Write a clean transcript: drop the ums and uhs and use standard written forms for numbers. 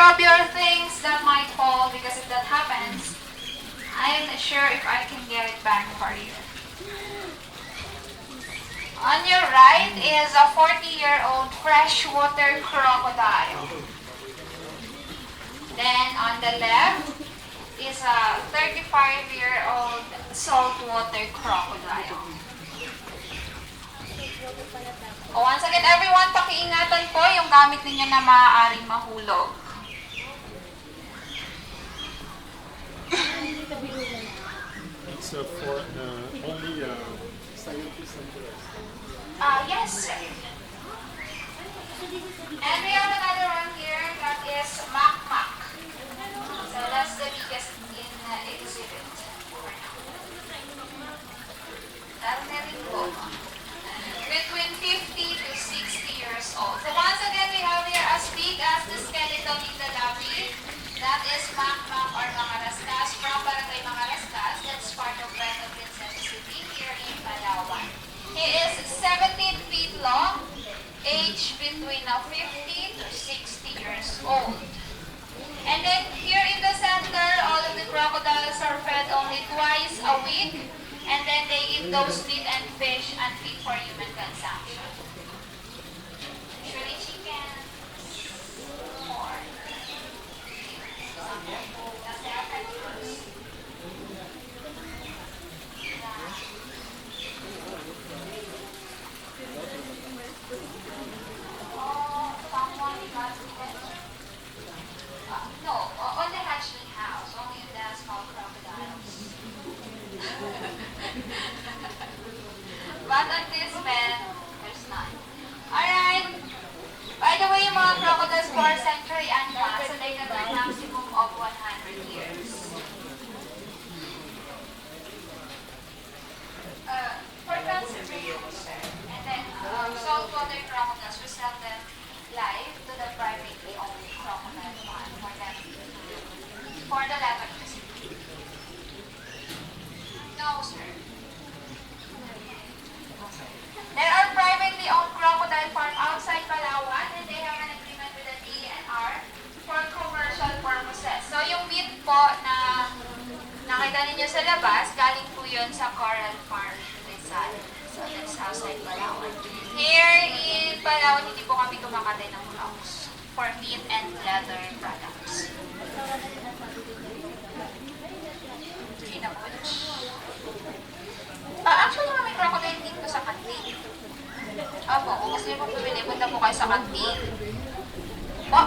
grab your things that might fall because if that happens, I'm not sure if I can get it back for you. On your right is a 40-year-old freshwater crocodile. Then on the left is a 35-year-old saltwater crocodile. Once again, everyone, pakiingatan po yung gamit ninyo na maaaring mahulog. It's for only scientists and tourists. Yes, sir. And we have another one here that is Mac. So that's the biggest in exhibit. That's very cool. Between 50 to 60 years old. So once again, we have here as big as the skeleton in the lobby. That is Mac or Mangarastas from Barangay Mangarastas. That's part of Puerto Princesa City here in Palawan. He is 17 feet long, aged between 50 to 60 years old. And then here in the center, all of the crocodiles are fed only twice a week. And then they eat those meat and fish unfit for human consumption. Usually chicken, pork, kasi carnivorous. Someone got it. No, on the hatchling house, only in the small crocodiles. But on this bed, there's none. Alright. By the way, yung mga crocodiles for century animals, so they can live maximum of 100 years. For conservation, sir. And then, saltwater crocodiles, we sell them live to the privately owned crocodile farm for them for the electricity. No, sir. There are privately owned crocodile farm outside Palawan and they have an agreement with the DNR for commercial purposes. So yung meat po na nakita ninyo sa labas, galing po yun sa Coral Farm Rizal. So that's outside Palawan. Here in Palawan, hindi po kami kumakatay ng crocs for meat and leather products. Actually, may crocodile dito sa kantin. Opo, kung gusto niyo po pumili, punta po kayo sa kantin. Po.